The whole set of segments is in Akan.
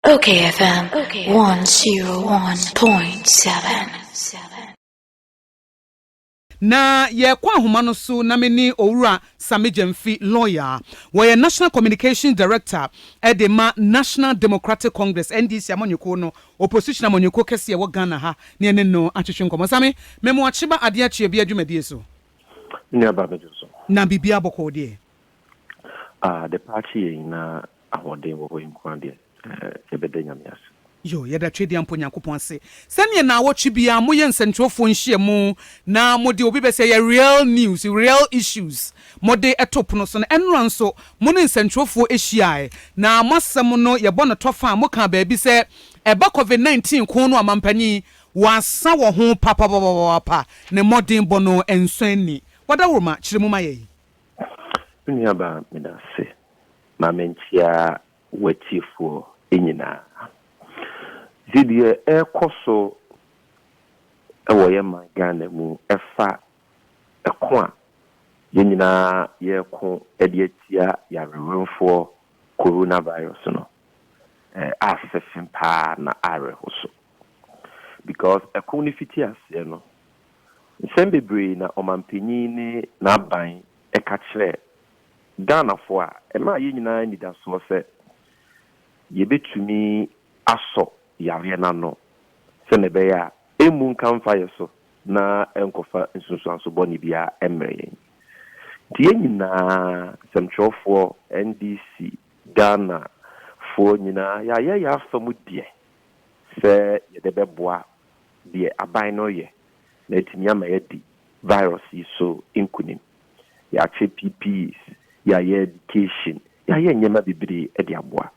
Okay, FM 101.7. Na ye kwa ahoma no so na meni owura Samijemfi lawyer we National Communication Director at the National Democratic Congress NDC amonyeko no opposition amonyeko kese ye wo Ghana ha ne ne no atwetwe nkomo same memo achiba ade achie bia dwumadie so ne aba bejo so na bibia boko de the party na ahode wo inkwa de ebedenya mias yo yeda twedi ampo nyankopon ase sene na awotwe bia moye nsentwofo nhye mu na mode obi be say real news real issues mode etop no so na enra nso mo ne nsentwofo ehyiae na masem no ye bɔ no tofa mo ka ba bi se eba covid-19 ko no amampanyi wasa wo ho papa ne modern bɔ no ensani wada woma kyeremu maye ni aba medase ma mentia watifo enyina Didie ekoso ewo ye man Ghana mu efa ekwa yenyina ye ko edietia ya rewenfo coronavirus no asefin pa na arehoso because ekunifiti ase no sembebre na omampanyi ni na ban eka kire Ghana fo a ema yenyina ni da so se yebetumi aso yare na no senebeya emu kan faye so na enkofa nsunsuanso boni bia emre tie nyina semchofo NDC Ghana fo nyina ya famu die se yedebeboa die aban no ye na etimi ama yedi virus so inkunim ya che PPs ya education ya nyema bibiri edi aboa.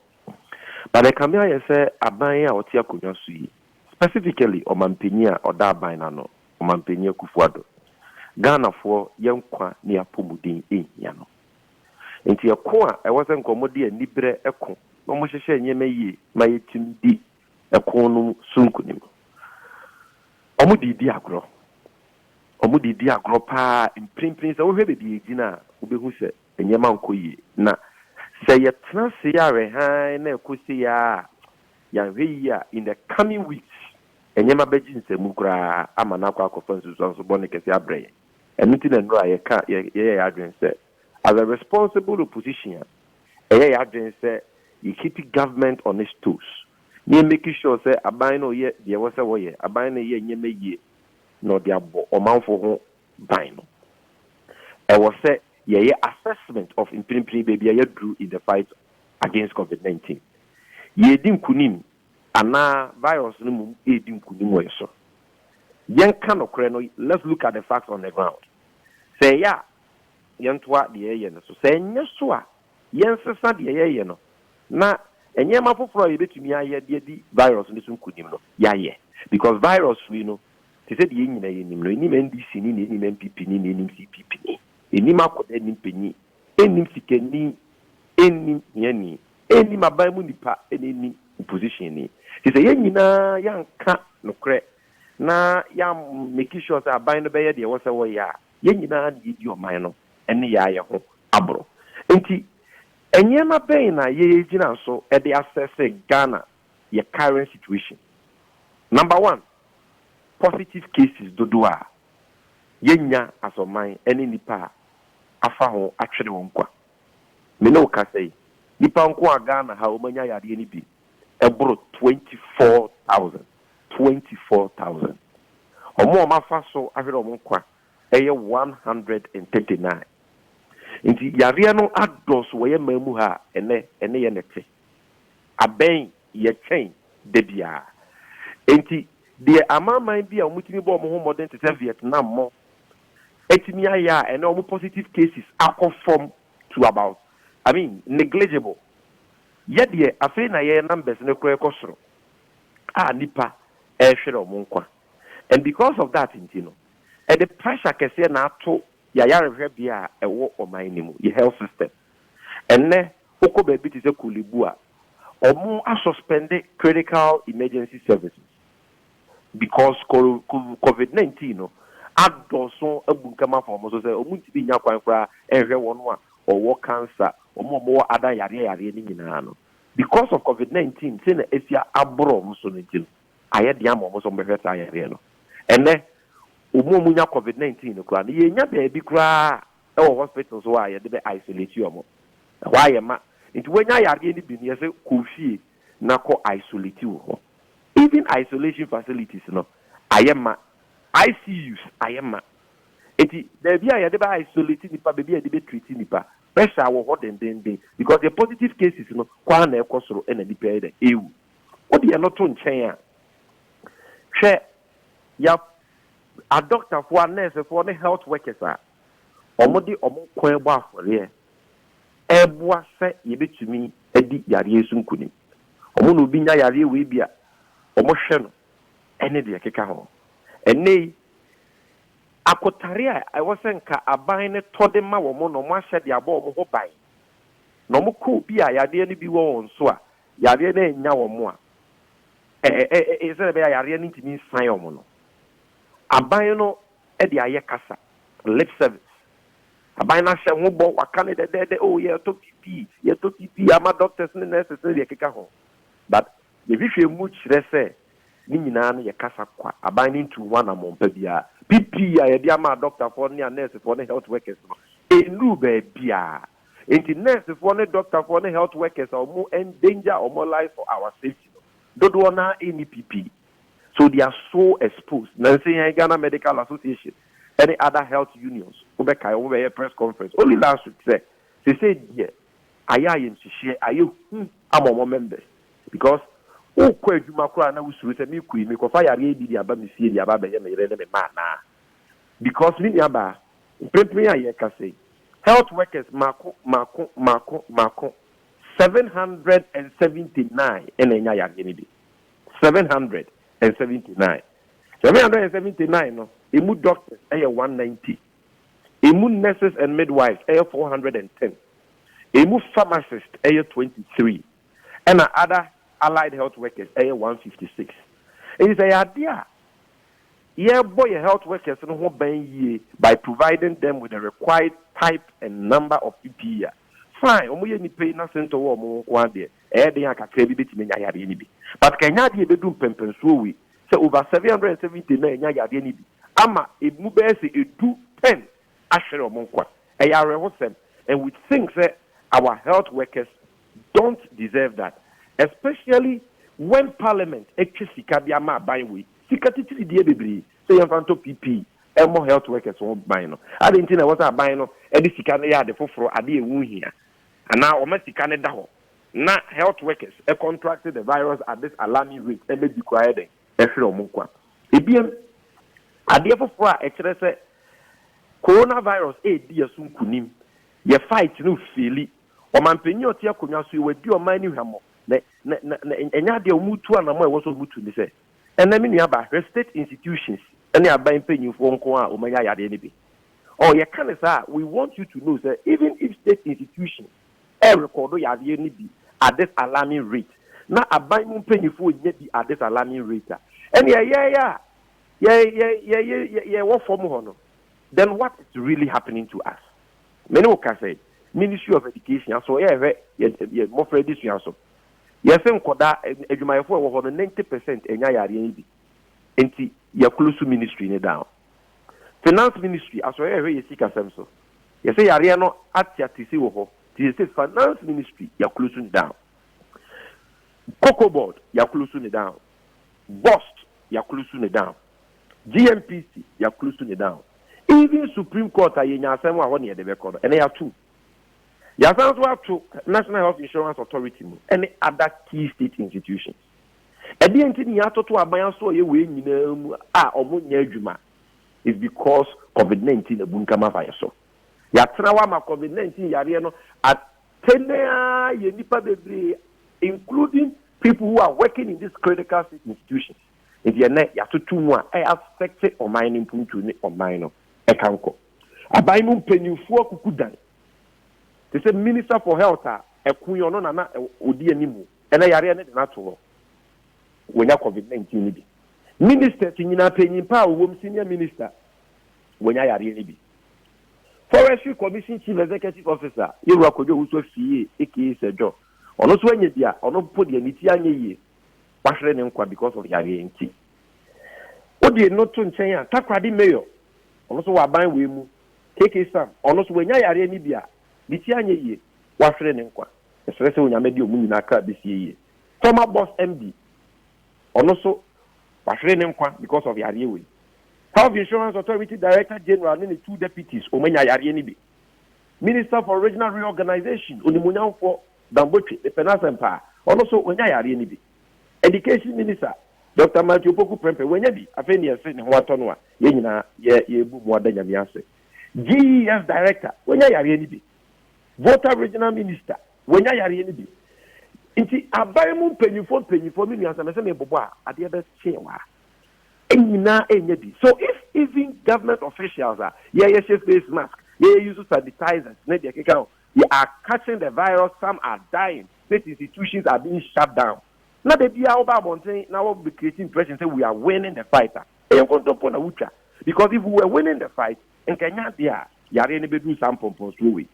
But the Kamia say abanya otia kunwa so yi specifically omampenia oda abana no omampenia kufuado Ghana for yenkwa ne apomudin ehia no enti eko a ewose nkomodi anibre eko no mo hyehye nyema yi ma yetim di eko no sunkunim omudi di agro pa imprimprin se wo hwe bebi egina obehu se nyema nkoyi na say ye transi yare ha na ekusi ya hweya in the coming weeks enyema beji nsemu kura amana kwa akofansu so bone kesi abreye enuti na nro ye ka ye adwen say as a responsible opposition ye adwen say you keep government on its toes you make sure say aban no ye de wo say wo ye aban no ye nyema ye no de abo omanfo ho ban no e wo say yeah, assessment of imprimpri baby ya drew in the fight against COVID-19. Yedim kunim ana virus no mum edim kunim wo so. Yen kan okre no, let's look at the facts on the ground. Say ya yentwa de ye no so. Say nya so a yen sesa de ye no. Na enye mafoforo ye betumi aye de di virus no so kunim no. Ya ye. Because virus we know they said ye nyina ye nim no. Ni NDC ni MPP ni CPP ni. Enima kode nimpenyi enim sikeni enim yani enim abamu nipa enim position ni se ye nyina yanka nokre na ya make sure say aban no beye de wo se wo ya ye nyina de di oman no ene ya ye ho abro enti enyema ben na ye gina so e de assess Ghana your current situation. Number 1, positive cases dodoa yenya asoman ene nipa afa ho atwere won kwa me no ka say nipa nko Ghana ha o manya yade ni bi ebro 24,000 omo mafa so ahwere omo kwa eye 139 nti yare no ados wo ye mamu ha ene ye nete aben ye chen debia nti de amaman bi a omutimi bo omo ho modern te Vietnam mo etimi aya and all positive cases are conform to about negligible. Yet ye afraid na ye numbers no kwe kosoro. Nipa share omunkwa. And because of that intino, and the pressure kese na to ya bia ewo omanimu ye health system. And ne oko baby ti se kulibua omu a suspended critical emergency services because COVID-19 no adoso abunkama for so say omunti nya kwan kra ehwe wono a owo cancer omo ada yare ni nyina no because of COVID-19 say na esia abro mo so no nti aye de am mo so mbehwe sa aye no ene omo nya COVID-19 no kra na ye nya ba bi kra e wo hospitals so aye de be isolate you mo why am nti wenya yare ni bi ne say ko fie na ko isolate you ho even isolation facilities no aye ma ICUs aye ma eti there be aye de be isolate nipa be be be treat nipa pressure wo ho den because the positive cases no kwa na ekosoro e na nipa e de ewu what dey no to nchen a hwe ya a doctor for a nurse for the health workers a omodi omo kwan gba afore eboa se yebetumi edi yare esu nkunim omo no bi nya yare we bia omo hwe no ene de keka ho ene akotare a iwosenka aban ne tode ma wo mo no mo ahye de aba wo ho ban no mo ko bi a yare ne bi wo won so a yare na nya wo mo a se be yare ne ntimi san wo mo no aban no e de aye kasa lip service aban na hye ho bo waka ne de oh ye to pp ama doctors ne nurses ne keka ho but ye bi hwe mu kire se ni nyina no ye kasa kwa aban ni ntu wana mo mpa bia pp a ye de ama doctor for ne nurse for ne health workers no enu ba bia enti nurse for ne doctor for ne health workers are more endanger or more life for our safety no do na any pp so they are so exposed na say Ghana Medical Association any other health unions we kai over a press conference only last week say yeah aya yem hihie ayo amomo members because o kwa adwuma kura na wusuru se me kui me ko fa yare bi di aba me fie di aba be ye me yere ne me ma na because me ni aba prepare aye ka say health workers mako 779 enya yare ni bi 779 no emu doctors 190 emu nurses and midwives 410 emu pharmacists 23 and other allied health workers 156 it is a idea yeah boy health workers no ho ban yie by providing them with the required type and number of PPE fine omo ye ni pay na center wo mo kwa de de akakra bi betime nya yare ni bi but kanya de bedum pempenso wi say over 770 na nya yare ni bi ama emu be say edu 10 ashere omo kwa yare ho sem and we think that our health workers don't deserve that, especially when parliament actually sika bi ama ban we sika titiri die bebre say yanfanto pp more health workers won ban no ade ntina what ban no e di sika na ya de foforo ade ewu hia ana o ma sika ne da ho na health workers contracted the virus at this alarming rate e be required e hwere omo kwa ebiem ade foforo a e kire se coronavirus di asunkunim ye fight no feli o mampanyi otia konwa so we di o man ni hwamo na enya de omutu anamo e wo so mutu ni se enami ni aba state institutions ene aban panyimfo nko a o manya yade ni bi oh ye kan say we want you to know say even if state institutions record yade ni bi at this alarming rate na aban mu panyimfo nya bi at this alarming rate ene ye wo form ho no then what is really happening to us many will say Ministry of Education so ye more for this year so yes nkoda adwumayefo wo ho 90% enya yare bi enti ya close ministry ne down finance ministry aso ye sika sem so yes yare no atiatisi wo ho ti say finance ministry ya close down cocoa board ya close down boss ya close down GMPC ya close down even Supreme Court ayenya asem a ho ne de be kodo ene ya two ya sounds to National Health Insurance Authority and other key state institutions. And the entity ya to aban so ye we nyina mu a omo nya adwuma is because COVID-19 abunkama fa yeso. Ya trawa ma COVID-19 yare no atena ye nipa bebre including people who are working in these critical state institutions. In the net ya to mu a affected o mining puntu ni o mine e kanko. Aban mu mpanyimfo akukudan they say Minister for Health ekunyo no na odi animu ena yare ne de na to wonya COVID-19 ni bi minister tinyina panyimpa wo senior minister wonya yare ni bi Forestry Commission Chief Executive Officer Yeru Akojo Uso Fie aka Sejo ono so anya dia ono po dia ni ti anya yie wahwere ne nkwa because of yare nti odi no to nchen a takrade mayor ono so wa ban we mu KK Sam ono so wanya yare ni bia ni ti anya yie wahwere ne nkwa esere onyame di omu nyina ka besie yie former boss MD ono so wahwere ne nkwa because of yare we Health Insurance Authority Director General and the 2 deputies omenya yare ni bi Minister for Regional Reorganization onimunya for Damboche the Penasempa also onya yare ni bi Education Minister Dr. Matthew Poku Prempe wenya bi afeni ese ne ho atono a ye nyina ye bu mu ada nyame ase GES Director wenya yare ni bi Voter Regional Minister wenya yare ni bi nti abai mu panyifo mi nuansa me se me bobo a ade be chewa enyina enye bi so if even government officials are face mask use sanitizers they are catching the virus, some are dying, state institutions are being shut down. Now they be out about now we'll be creating impression say we are winning the fight. Because if we were winning the fight, in Kenya there, yare ne be do some pompons way.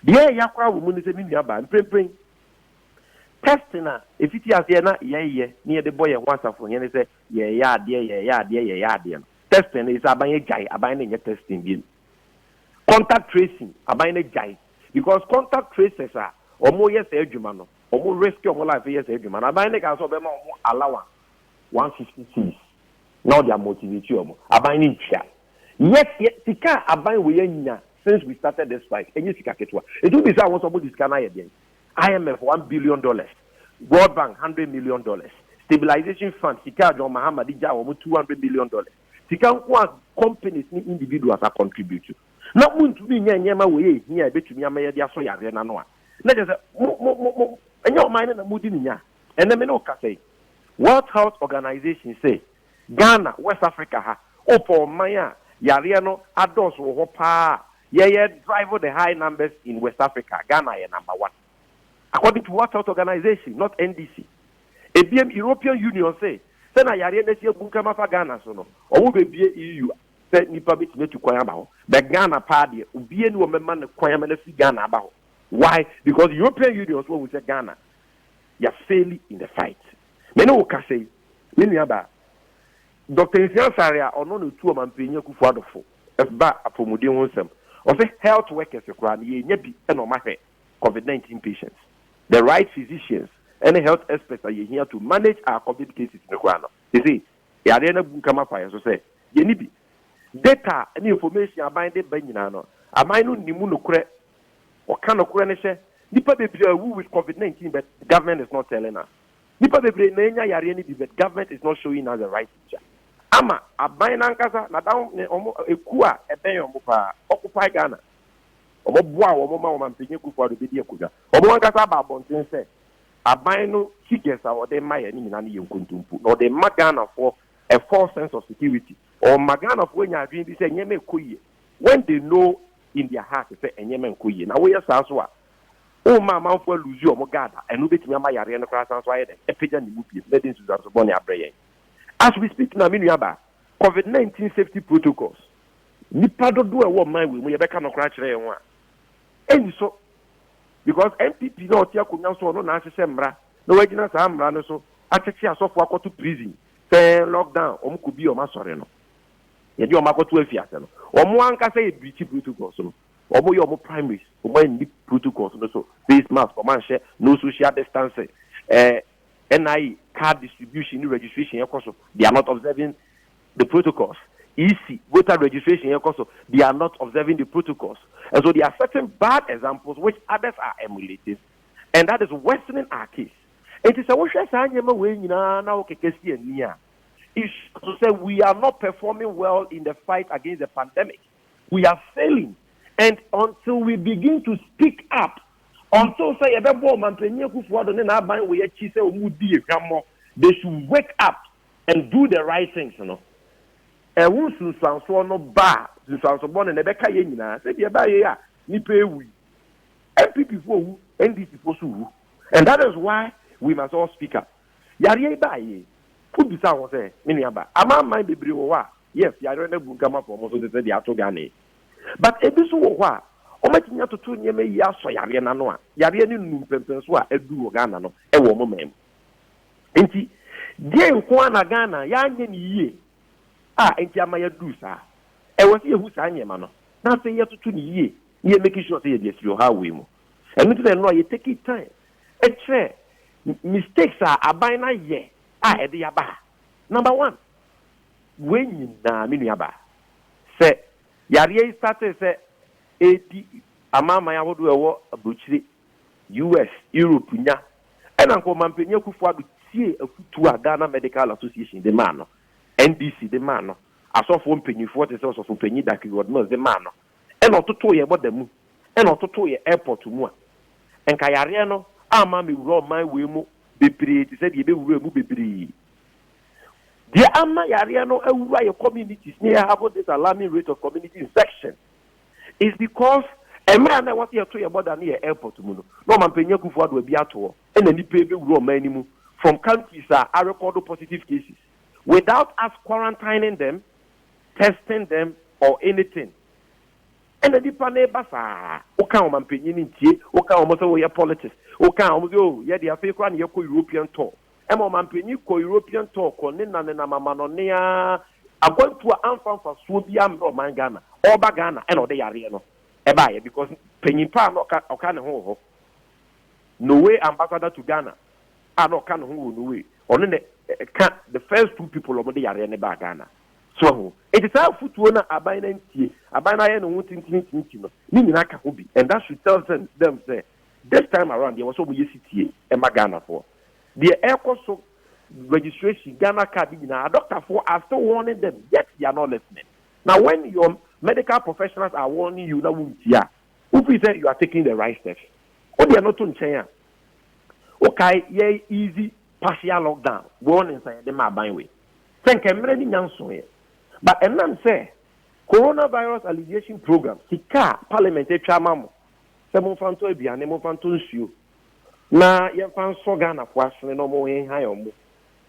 The yakwa woman say me ba prepring testing if it is here na near the boy and once for you say yeah testing is aban jai aban nye testing bin contact tracing aban jai because contact tracers are omo yes adwuma no omo risk omo life yes adwuma na aban ka so be ma omo allowance 156 now they are motivated omo aban ni ntwa yet sika aban we nya since we started this fight enye sika ketwa it will be say won somebody scan na ye IMF $1 billion, World Bank $100 million, Stabilization Fund, Sika John Mahama Dija $200 million. Sika companies ni individuals are contributing. Na muntu bi nyama we here betumi amaya dia so yare na no a. Na je say enyo man na mudi nya. Ene me no ka say. World Health Organization say Ghana, West Africa ha opo man a yare no adults wo ho pa. Drive the high numbers in West Africa. Ghana is number 1. According to World Health Organization, not NDC. ABM European Union say na yare na tie bunka mafa Ghana so no. Owo be EU say nipa bit me to kwanya ba ho. The Ghana party ubie ni o mema ne kwanya na fi Ghana ba ho. Why? Because European Union so we say Ghana you are failing in the fight. Me no ka say me nua ba Dr. Isian Saria ono no tu o mampenye kufu adofo. Ba apomuden ho nsem. O say health workers kura na ye nya bi e no ma hwe COVID-19 patients. The right physicians and health experts are here to manage our COVID cases in the Guano. You see, Yadena Bunkama Fire, so say, Yenibi. Data and information are binded by Ninano. Am I no Nimunukre or Kanokureneshe? Nipa be who with COVID-19, but government is not telling us. Nipa be Nenya Yareni, but government is not showing us the right picture. Ama, a Bainankasa, Nadam, a Kua, a Bayomupa, Occupy Ghana. Omoboa omoma omampenye kufu adobedi akuda omo nkasa ba bonten se aban no figures are they maye ni nyina ne yenkontumpu no they magana for a false sense of security or magana for nya adwen bi se nyeme koye when they know in their heart say enyeme koye na we yesa so a o ma manfo lose omo gada enu betimi ama yare no kra san so aye dem epeja ni mupie medin su so boni abreye as we speak na menu aba COVID-19 safety protocols nipa dodo e wo man we mu ye beka no kra kire yen a and so because MPP no tia kunya so no na ahye mra no wagina sa mra no so achechi asofo akoto prison say lockdown omuko bi o ma sore no ye di o ma akoto afiase no omo anka say e breach protocols no omo ye omo primaries omo ni protocols no so face mask o man share no social distancing NI card distribution registration yakoso they are not observing the protocols. EC, voter registration, they are not observing the protocols. And so there are certain bad examples which others are emulating. And that is worsening our case. It is a way to say we are not performing well in the fight against the pandemic. We are failing. And until we begin to speak up, until say they should wake up and do the right things, you know. Ewu sunsanso no ba sunsanso bon na be ka ye nyina se de ba ye ya nipa ewu MPP for wu NDC for so wu and that is why we must all speak up yare ba ye fu bi sa wo se me nua ba ama man bebre wo wa yes yare na bunka ma for mo so de ato Ghana but ebi so wo a omatinya toto nyeme yi aso yare na no a yare ne num pempen so a edu Ghana no e wo mo mem enti die nko na Ghana ya anye ni yie enti ama ya du sa e wo se yehu sa anyema no na se ye toto ni yie ye make sure say ye dey through how we mo enu to no ye take it time e tre mistakes aban na ye e dey aba number 1 when na minu aba se yare started se edi amama ya hodo ewo abuchiri US Europe nya ena nko mampenya kufu adu tie afutu a Ghana Medical Association de man no NDC de man no asofo mpanyifo te se asofo mpanyi da kiwod no de man no ena ototo ye bodamu ena ototo ye airport mu a enka yare no ama me wuro man we mu bebre ti se de be wuro mu bebre the ama yare no awura ye communities near have this alarming rate of community infection is because a man that was here to your border near airport mu no man penya kufu ado bi ato and any pay be wuro man mu from countries are recorded positive cases without us quarantining them, testing them or anything. And the dipane basa oka man penya ni tie oka o mo so we politics oka o mo go ye dia fe kwa na ye ko European tour e mo man penya ko European tour ko ne na mama no ne a agwantu amfanfa so bi am no man Ghana oba Ghana e no de yare no e ba ye because penyipa no oka ne ho no way ambassador to Ghana no ka ne ho no way ono ne the first 2 people o mo de yare ne ba Ghana so it is how futuo na aban na ntie aban na ye no tintin no ni nyina ka ho bi and that should tell them say this time around there was so we sitie e ma Ghana for the aircost registration Ghana card now doctor for are still warning them yet they are not listening. Now when your medical professionals are warning you now if you say you are taking the right steps or they are not to change okay yeah easy partial lockdown warning inside the my way think I'm ready nyanso but and then say coronavirus alleviation program sika parliament etwa mo se mo fanto abiane mo fanto nsuo na ye fan so Ghana for asene no mo hen han mo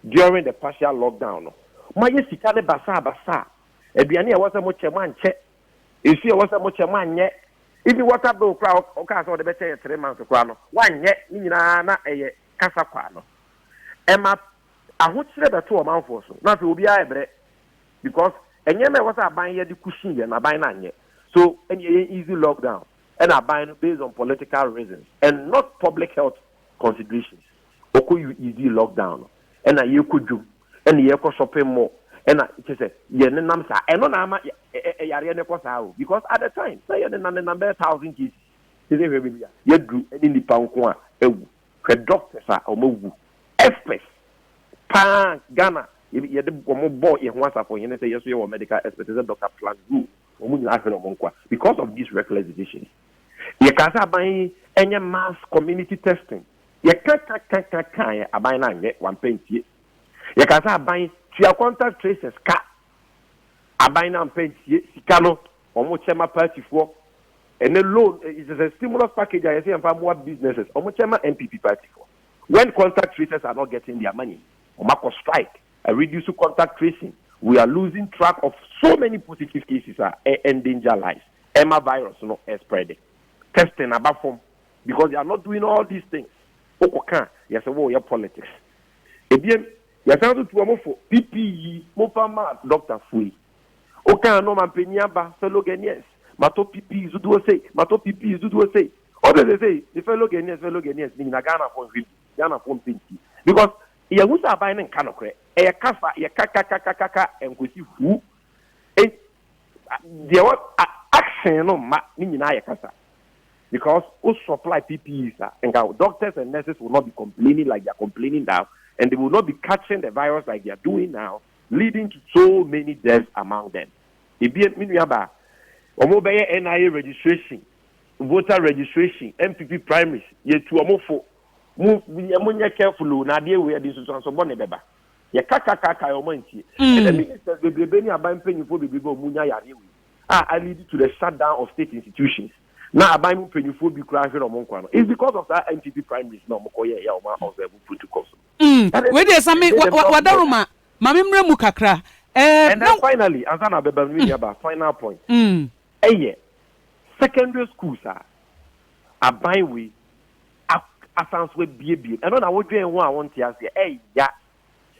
during the partial lockdown no ma ye sika ne basa aduane e wasa mo chema nche esi e wasa mo chema anye ibi water bill kra o ka so de be che 3 months kra no wanye ni nyina na eye kasa kwa no e ma ahokyere beto o manfo so na fe obi ayebre because enye me wasa aban ye de kushin ye na aban na anye so any easy lockdown and aban based on political reasons and not public health considerations oko you easy lockdown and na ye kodwum and ye ko shopping mall and it say ye nenam sa eno na ama yare ne ko sa o because at the time say ye nenam number 1,000 cases say we be ye dru any nipa nko a ewu kwe doctors a o mawu experts pa Ghana ye de mo bo ye ho asafo ye ne say yeso ye wo medical experts say Dr. Plan Group o mu nyina afelo mo nkwa because of these reckless decisions ye ka sa ban enye mass community testing ye ka aban na nye one pentie ye ka sa aban tia contact tracers ka aban na pentie sika no omo chema party for and the loan is a stimulus package I say for more businesses omo chema MPP party for when contact tracers are not getting their money omo strike reduce contact tracing we are losing track of so many positive cases endanger lives Emma virus no spreading testing about form because they are not doing all these things. Okoka, yes, your politics. Ebien, yes, I do to for PPE, Mopama, Dr. Fui. Oka no man penyaba, fellow Ghanaians. Mato PPE, Zudu say, Mato PPE, Zudu say. Others they say, the fellow Ghanaians, meaning Ghana for him, Ghana for Pinky. Because ya was a buying canocre, a kafa, a kaka, and with you who. And there was action no ma, meaning I kasa. Because who supply PPEs and our doctors and nurses will not be complaining like they are complaining now, and they will not be catching the virus like they are doing now, leading to so many deaths among them. NIA registration, voter registration, MPP primaries, yet to a mofo, move careful, Nadia, we are this on some money, beba. Ya kaka or monty. And the ministers will be buying penny for the people Munya. I lead to the shutdown of state institutions. Now, I buy penny for be crashing on Monquano. It's because of that MPP primaries, no Mokoya, Yama, or the protocols. Where there's some Wadaruma, Mamimra Mukakra. And then finally, Azana Beba, final point. secondary schools aban we asans we bie eno na wodwen ho a won tia se ya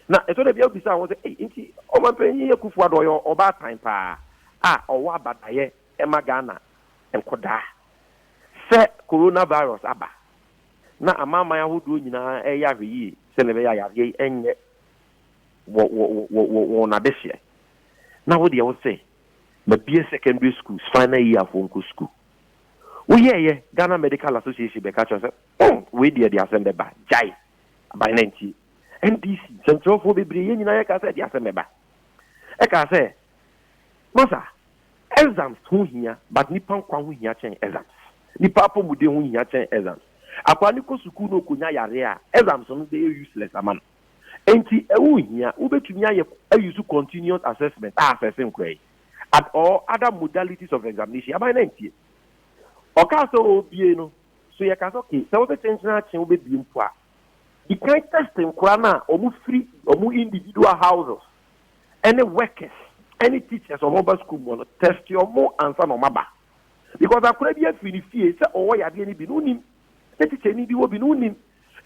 na eto de bia obisa won say nti o ma panyin Akufo Addo yo oba tan pa owa abadaye e magana enkoda se coronavirus aba na amama ya hodo nyina ya hweyi se ne be ya yare enye wo na behye na wo de wo say ma bie secondary schools final year for school wo ye Ghana Medical Association be catch say we dey assemble ba jai by 90 NDC central for be bre nyina ya ka say dey assemble ba e ka say mosa exams ho hia but nipa kwa ho hia chen exams nipa pomude ho hia chen exams akwani ko school no konya yare a exams no dey useless aman enti ewu hia wo betumi aye use continuous assessment assessing kwai at all other modalities of examination about 90 oka so obie no so ye ka so ke so be tension achen wo be bi mpo a the kind testing kwa na omu free omu individual houses any workers any teachers or mobile school mo test your more answer no maba because akura bi afiri fie say owo yade ni bi no nim the teacher ni bi wo bi no nim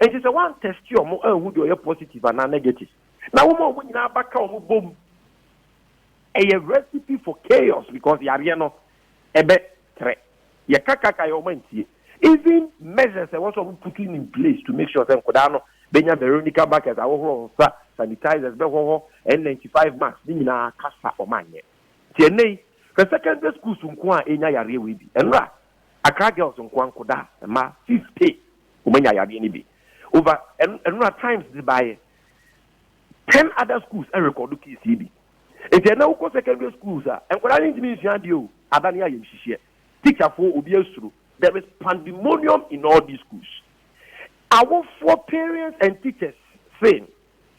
and say one test your more who do you positive and negative na wo mo nyina baka omo bom a recipe for chaos because yare no ebe tre ye kaka yo mantie even measures that was putting in place to make sure that kodano benya Veronica Bakers awo sa sanitizers be ho N95 masks ni na kasa omanye tie nei the secondary schools nko a enya yare we bi enra Accra girls nko ankoda ma 50 omenya yare ni bi over enra times the by 10 other schools and record KCB if you now go secondary schools enkoda ni ntimi nsia de o adani ayem hihie teacher for obi asuru there is pandemonium in all these schools. Our four parents and teachers saying,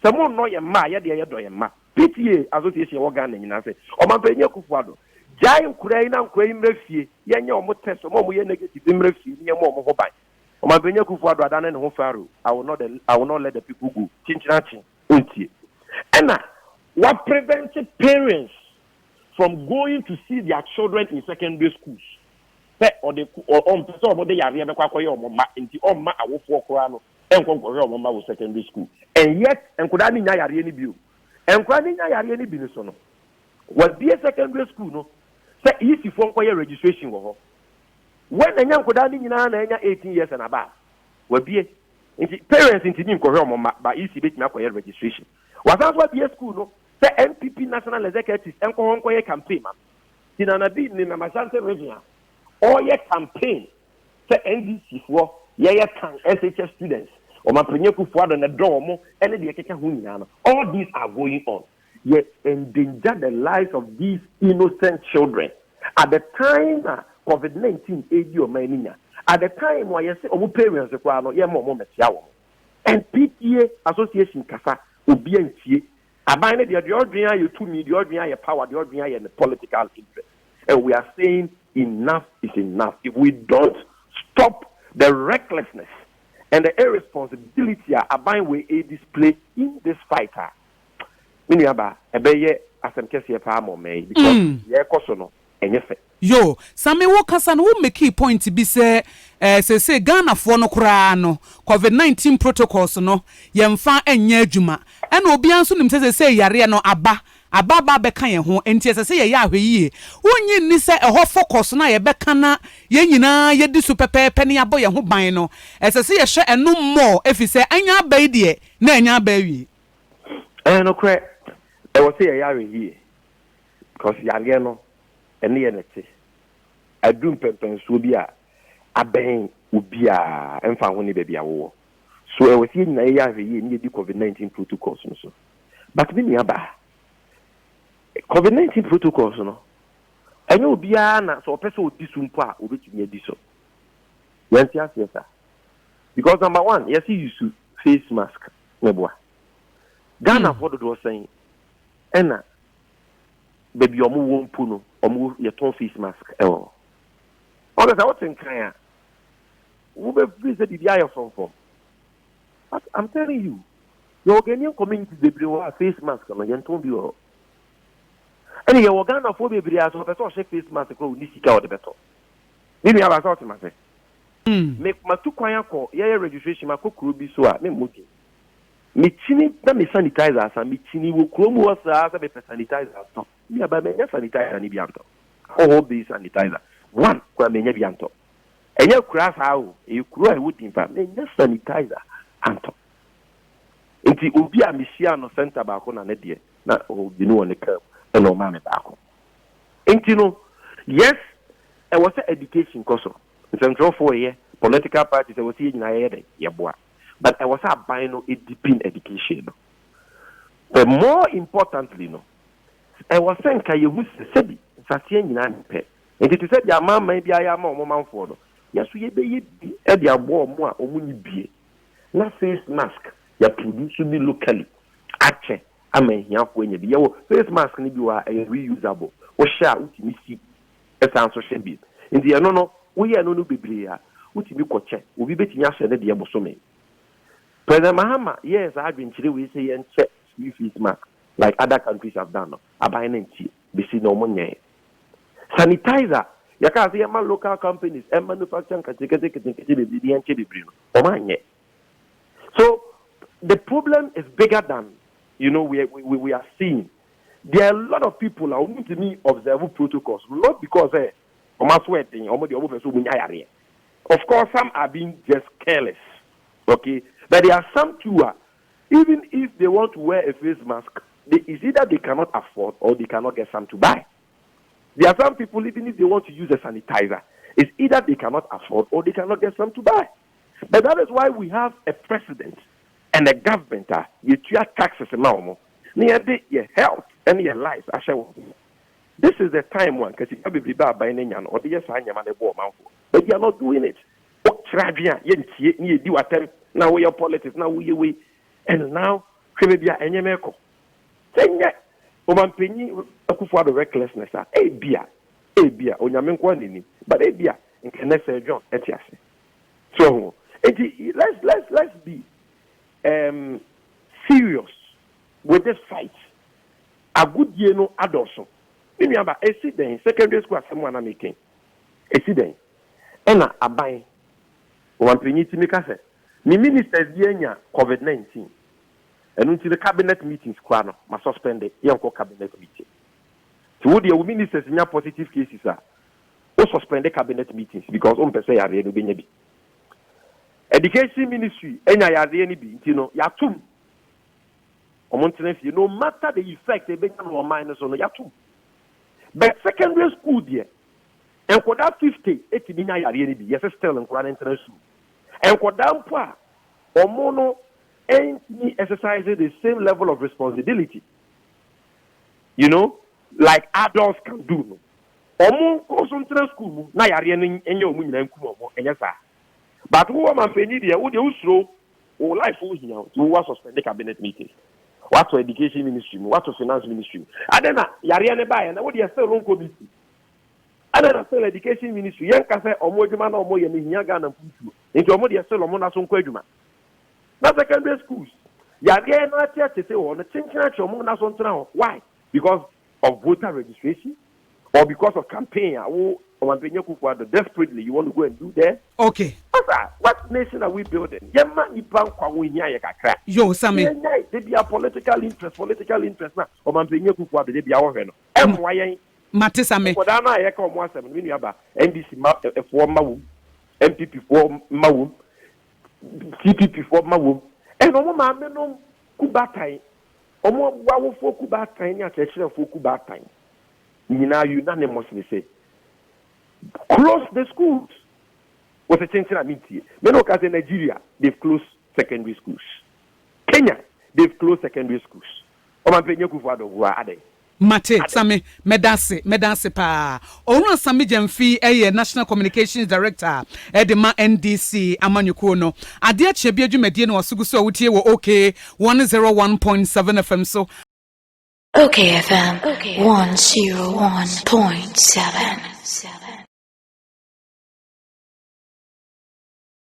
someone know your ma, ya do your ma. PTA Association organ in say, O man penye Akufo Addo. Giant Ukraine and Queen Refie, Yanya or test or more negative refie, near more by. O man penye Akufo Addo Adan and Hofaru. I will not let the people go. Chinchinachi, unti. And what prevented parents from going to see their children in secondary schools? Or the person of the yare be kwakoye omoma nti omma awofo kora no enkonkore omoma wo secondary school and yet enkoda ni nya yare ni bio enkoda ni nya yare ni bi ni so no was be secondary school no say easy for nkoye registration wo ho when enya enkoda ni nyina na enya 18 years and above wa be nti parents nti ni nkore omoma ba easy betimi akoye registration wasanso be school no say NPP national executives enkoye campaign man tinana bi ni na Ashanti region or your campaign say NDC for ye can SHS students or my penye Akufo Addo na dorm and the keke hu nyina all these are going on yet endanger the lives of these innocent children at the time COVID-19 age o maninya at the time why you say omo parents kwa no ye mo metia wo and PTA association kasa obi antie aban ne de odwen aye to me de odwen aye power de odwen aye political interest and we are saying enough is enough. If we don't stop the recklessness and the irresponsibility about we display in this fight, because yo, Sami Wokasan will make key point be say Ghana for no crano, COVID-19 protocols no, yemfa enye juma, and obiansu nim say yare no ababa beka ye ho enti ese ye ya hweyi wonyi ni se eho focus na ye beka na ye nyina ye di so pepepe ne abo ye ho ban no ese ye hwe enu mo efise anya ba die na anya ba wi no kre e wo se ye ya hweyi because yare no ene ye nete adum pempen so bi a aben obi a emfa ho ne ba bia wo so e wo se nyina ye ya hweyi ni di COVID-19 protocols no so but me aba COVID-19 protocols no enyo bia na so person odi so mpo a obetumi adi so yanti asiesa because number 1 yes you use face mask meboa Ghana for do saying ena baby omo wo mpo no omo ye ton face mask o oga sa what nkan a wo be freeze the dia from but I'm telling you your Ghanaian community they bring a face mask no ye ton bi o and you Ghana for be bria so person face mask ko ni sika o de beto Nini aba sort ma say. Me matu kwan akọ ye registration ma kokoro bi so a me mudi. Me chini na me sanitizer asa me chini wo krom wo sa me sanitizer asa. Me aba me sanitizer ni bi anto. Oh be sanitizer. One kwa me nya bi anto. Enye kura sa o, e kuro e wudi mfa me nya sanitizer anto. Nti obi a me hia no center ba ko na ne de na obi no ne ka e no ma me ba ko. Nti no yes, it was education koso. Central for a political parties, I was seeing Yabua. But I was a bino a deep in education. But more importantly, no, I was saying, can you say, Satian Yan Pet? And it is said, your mamma maybe I am a man for. Yes, we be at your war more or money be. Not face mask, you produce me locally. Ache, I mean, when you be your face mask, you are a reusable. Or shall we see a sound so should be. In the no. We are no biblia. Uti bi koche. Obi betinya hye ne de bosome. President Mahama, yes, I've been chiri we say and check face mask like other countries have done. Abai na nti be see no monye. Sanitizer. Ya ka say ma local companies and manufacturing katikete be di enche bibri no. O manye. So the problem is bigger than we are seeing. There are a lot of people who need to observe protocols, not because of course, some are being just careless. Okay, but there are some too. Even if they want to wear a face mask, it's either they cannot afford or they cannot get some to buy. There are some people, even if they want to use a sanitizer, it's either they cannot afford or they cannot get some to buy. But that is why we have a president and a government. You taxes near your health and your life. This is the time one because you have to be bad by any or the yes, I am a ball mouth. But you are not doing it. Now we are politics, now we and now Kribia and Yameko. Saying that Oman Penny for the recklessness. A beer, on Yamin quantity, but a beer in Kenneth John Etias. So let's be serious with this fight. A good year no adults. Remember, a sit secondary school someone I'm making. A sit then. Ena abai. One penny to make us. The ministers yenya COVID-19. And until the cabinet meetings, Quano, must suspend the young cabinet meeting. So the ministers in your positive cases are also suspend the cabinet meetings because say are ready to be. Education ministry, enya ya ready be, yatum. No matter the effect, they become or minus on yatum. But secondary school there, and for that 50, 80 million yari be yes still in Quran international. And for that part, or mono ain't exercising the same level of responsibility. Like adults can do. Or more concentrate school, na yari and your women and kumo and yes. But who am I paying there? Would you show or life who's now to suspend the cabinet meeting? What for education ministry? What for finance ministry? I don't know. Yariane buy and what do you say? Long committee. I don't know. Education ministry. Young can say Omojuma no more. You need Yagan and Putu. Into Omodi you sell Omona son Kwejuma. Not secondary schools. Yariane not yet to say on the Chinchina Omona son now. Why? Because of voter registration, or because of campaign? Desperately, you want to go and do there? Okay. What nation are we building? Yo, Sammy. They be a political interest now. Or man being they be our friend. Matisame. For that, I come once and when you have NDC for Mawum, MPP for Mawum, CPP for Mawum, and no man no Kubatai. Omo wawo for Kubatai, ya cheshire for Kubatai. Now unanimously say, close the schools. What's the change in Amity? Menokas in Nigeria, they've closed secondary schools. Kenya, they've closed secondary schools. Mate, Sami, Medase pa. Ono Sami Jemfi, National Communications Director, Edema NDC, Amanyukono. Adia Chebia Jumedian was Suguso Utie were okay, 101.7 FM. So, okay, FM, 101.7.